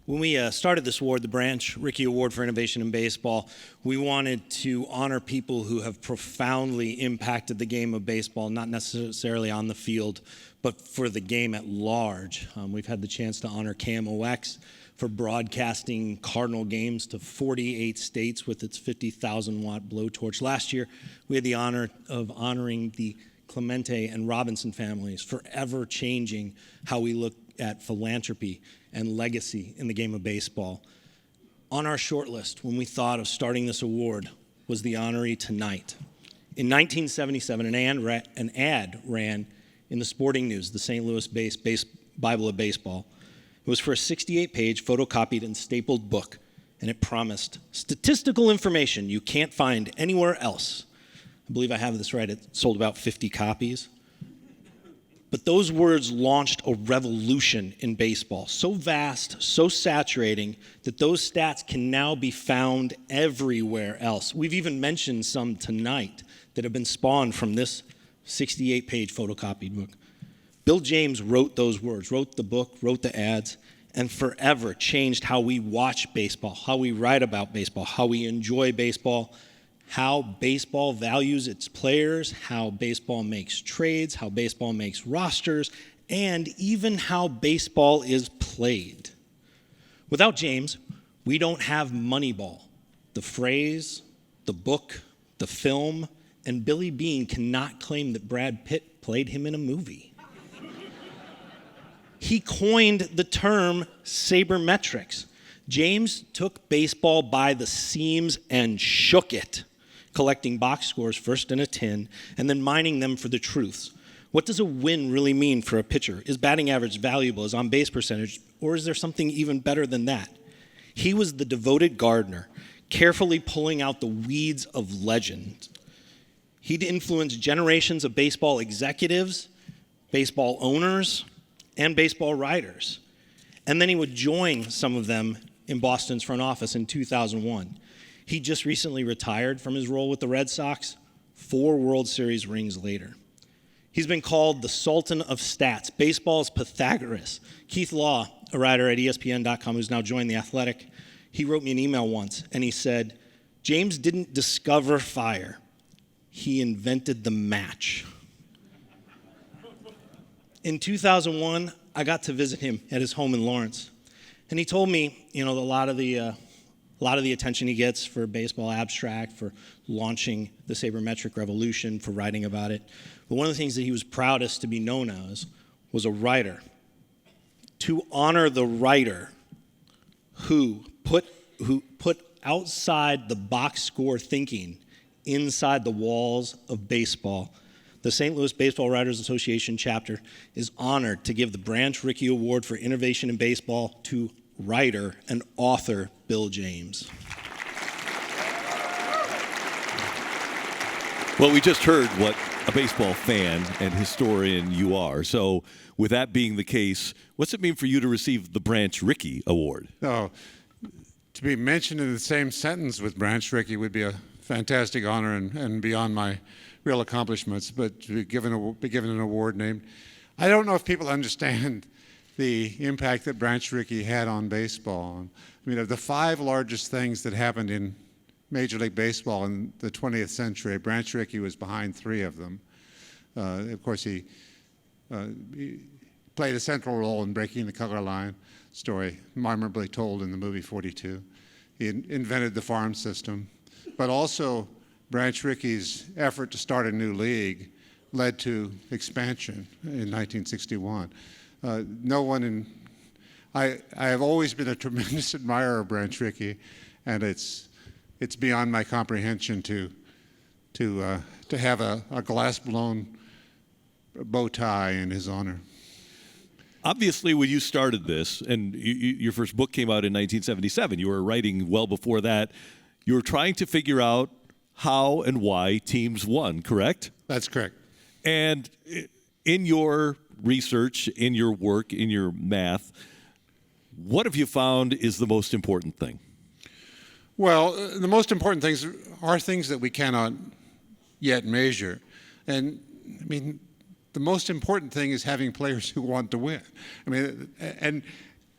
When we started this award, the Branch Rickey Award for Innovation in Baseball, we wanted to honor people who have profoundly impacted the game of baseball, not necessarily on the field, but for the game at large. We've had the chance to honor KMOX for broadcasting Cardinal games to 48 states with its 50,000-watt blowtorch. Last year, we had the honor of honoring the Clemente and Robinson families, forever changing how we look at philanthropy and legacy in the game of baseball. On our short list, when we thought of starting this award, was the honoree tonight. In 1977, an ad ran in the Sporting News, the St. Louis-based Bible of Baseball. It was for a 68-page photocopied and stapled book, and it promised statistical information you can't find anywhere else. I believe I have this right, it sold about 50 copies. But those words launched a revolution in baseball, so vast, so saturating, that those stats can now be found everywhere else. We've even mentioned some tonight that have been spawned from this 68-page photocopied book. Bill James wrote those words, wrote the book, wrote the ads, and forever changed how we watch baseball, how we write about baseball, how we enjoy baseball, how baseball values its players, how baseball makes trades, how baseball makes rosters, and even how baseball is played. Without James, we don't have Moneyball, the phrase, the book, the film, and Billy Beane cannot claim that Brad Pitt played him in a movie. He coined the term sabermetrics. James took baseball by the seams and shook it, collecting box scores first in a tin and then mining them for the truths. What does a win really mean for a pitcher? Is batting average valuable? Is on-base percentage? Or is there something even better than that? He was the devoted gardener, carefully pulling out the weeds of legend. He'd influenced generations of baseball executives, baseball owners, and baseball writers. And then he would join some of them in Boston's front office in 2001. He just recently retired from his role with the Red Sox, 4 World Series rings later. He's been called the Sultan of Stats, baseball's Pythagoras. Keith Law, a writer at ESPN.com who's now joined The Athletic, he wrote me an email once, and he said, James didn't discover fire. He invented the match. In 2001, I got to visit him at his home in Lawrence. And he told me, a lot of the attention he gets for baseball abstract, for launching the sabermetric revolution, for writing about it. But one of the things that he was proudest to be known as was a writer. To honor the writer who put outside the box score thinking inside the walls of baseball. The St. Louis Baseball Writers Association chapter is honored to give the Branch Rickey Award for Innovation in Baseball to writer and author Bill James. Well, we just heard what a baseball fan and historian you are. So with that being the case, what's it mean for you to receive the Branch Rickey Award? Oh, to be mentioned in the same sentence with Branch Rickey would be a fantastic honor and beyond my real accomplishments, but to be given an award named. I don't know if people understand the impact that Branch Rickey had on baseball. I mean, of the 5 largest things that happened in Major League Baseball in the 20th century, Branch Rickey was behind 3 of them. Of course, he played a central role in breaking the color line, story memorably told in the movie 42. He invented the farm system, but also Branch Rickey's effort to start a new league led to expansion in 1961. I have always been a tremendous admirer of Branch Rickey, and it's beyond my comprehension to have a glass-blown bow tie in his honor. Obviously, when you started this, and your first book came out in 1977, you were writing well before that. You were trying to figure out how and why teams won, correct? That's correct. And in your research, in your work, in your math, what have you found is the most important thing? Well, the most important things are things that we cannot yet measure. And, I mean, the most important thing is having players who want to win. I mean, and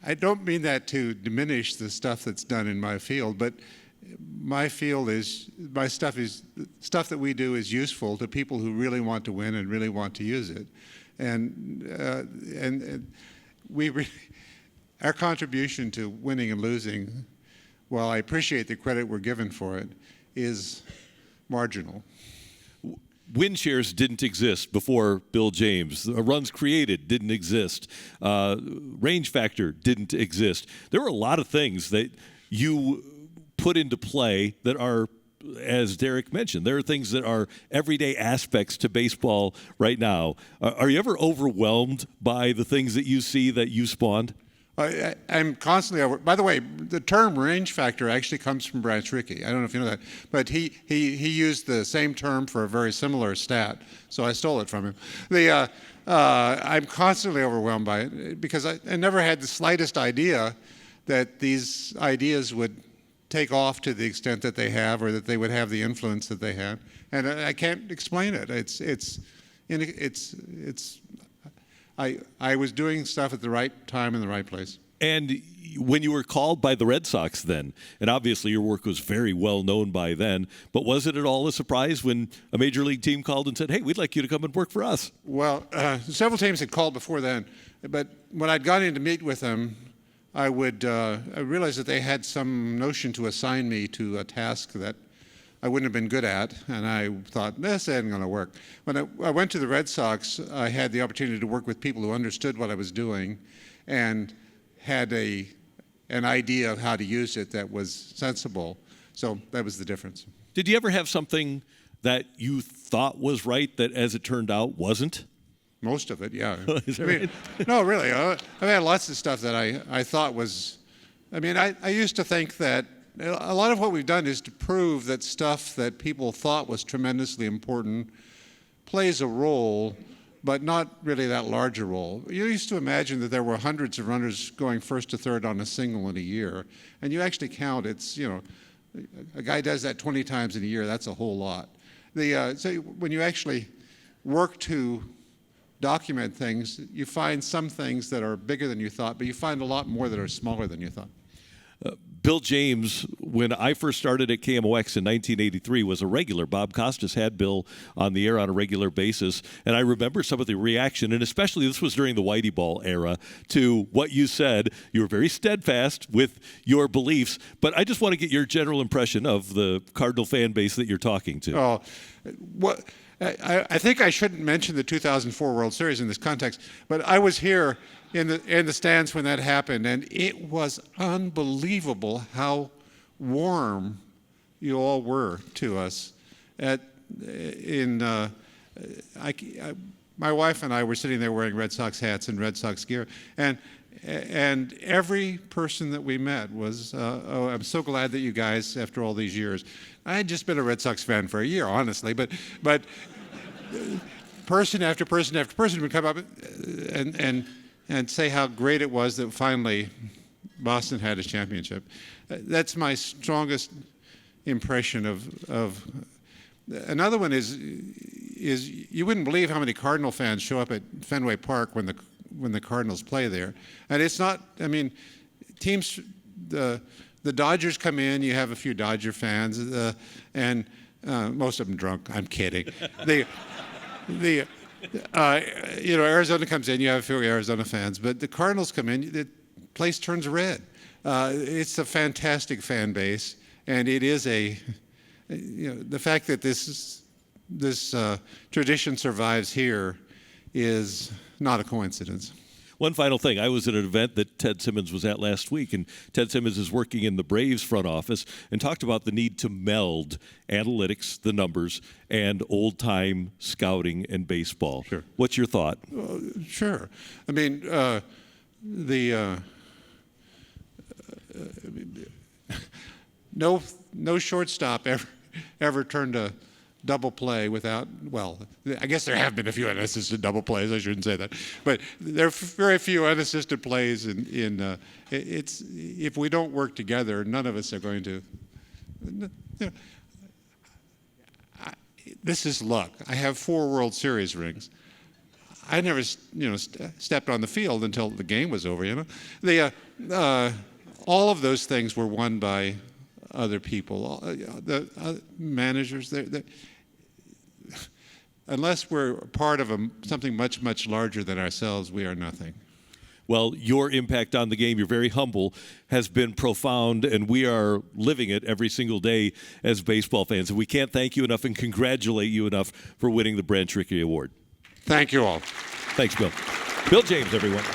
I don't mean that to diminish the stuff that's done in my field, but my field is, my stuff is, stuff that we do is useful to people who really want to win and really want to use it. And our contribution to winning and losing, while I appreciate the credit we're given for it, is marginal. Win shares didn't exist before Bill James. Runs created didn't exist. Range factor didn't exist. There were a lot of things that you put into play that are, as Derek mentioned, there are things that are everyday aspects to baseball right now. Are you ever overwhelmed by the things that you see that you spawned? I'm constantly over. By the way, the term range factor actually comes from Branch Rickey. I don't know if you know that, but he used the same term for a very similar stat, so I stole it from him. I'm constantly overwhelmed by it because I never had the slightest idea that these ideas would take off to the extent that they have, or that they would have the influence that they have, and I can't explain it. I was doing stuff at the right time in the right place. And when you were called by the Red Sox then, and obviously your work was very well known by then, but was it at all a surprise when a major league team called and said, hey, we'd like you to come and work for us? Well, several teams had called before then, but when I'd gone in to meet with them, I realized that they had some notion to assign me to a task that I wouldn't have been good at, and I thought, this ain't going to work. When I went to the Red Sox, I had the opportunity to work with people who understood what I was doing and had an idea of how to use it that was sensible. So that was the difference. Did you ever have something that you thought was right that, as it turned out, wasn't? Most of it, yeah. Is that right? No, really. I've had lots of stuff that I thought was, I used to think that a lot of what we've done is to prove that stuff that people thought was tremendously important plays a role, but not really that large a role. You used to imagine that there were hundreds of runners going first to third on a single in a year, and you actually count, a guy does that 20 times in a year, that's a whole lot. So when you actually work to document things, you find some things that are bigger than you thought, but you find a lot more that are smaller than you thought. Bill James, when I first started at KMOX in 1983, was a regular. Bob Costas had Bill on the air on a regular basis, and I remember some of the reaction, and especially this was during the Whitey Ball era, to what you said. You were very steadfast with your beliefs, but I just want to get your general impression of the Cardinal fan base that you're talking to. Oh, what? I think I shouldn't mention the 2004 World Series in this context, but I was here in the stands when that happened, and it was unbelievable how warm you all were to us. My wife and I were sitting there wearing Red Sox hats and Red Sox gear, and every person that we met was, oh, I'm so glad that you guys, after all these years. I had just been a Red Sox fan for a year, honestly, but person after person after person would come up and say how great it was that finally Boston had a championship. That's my strongest impression of. Another one is you wouldn't believe how many Cardinal fans show up at Fenway Park when the Cardinals play there, and it's not. Teams. The Dodgers come in. You have a few Dodger fans, and most of them drunk. I'm kidding. Arizona comes in. You have a few Arizona fans, but the Cardinals come in. The place turns red. It's a fantastic fan base, and it is the fact that this tradition survives here is not a coincidence. One final thing. I was at an event that Ted Simmons was at last week, and Ted Simmons is working in the Braves front office and talked about the need to meld analytics, the numbers, and old-time scouting and baseball. Sure. What's your thought? Sure. No shortstop ever turned a double play without, well, I guess there have been a few unassisted double plays. I shouldn't say that, but there are very few unassisted plays. If we don't work together, none of us are going to. This is luck. I have 4 World Series rings. I never, stepped on the field until the game was over. All of those things were won by other people. The managers, unless we're part of something much, much larger than ourselves, we are nothing. Well, your impact on the game, you're very humble, has been profound, and we are living it every single day as baseball fans. And we can't thank you enough and congratulate you enough for winning the Branch Rickey Award. Thank you all. Thanks, Bill. Bill James, everyone.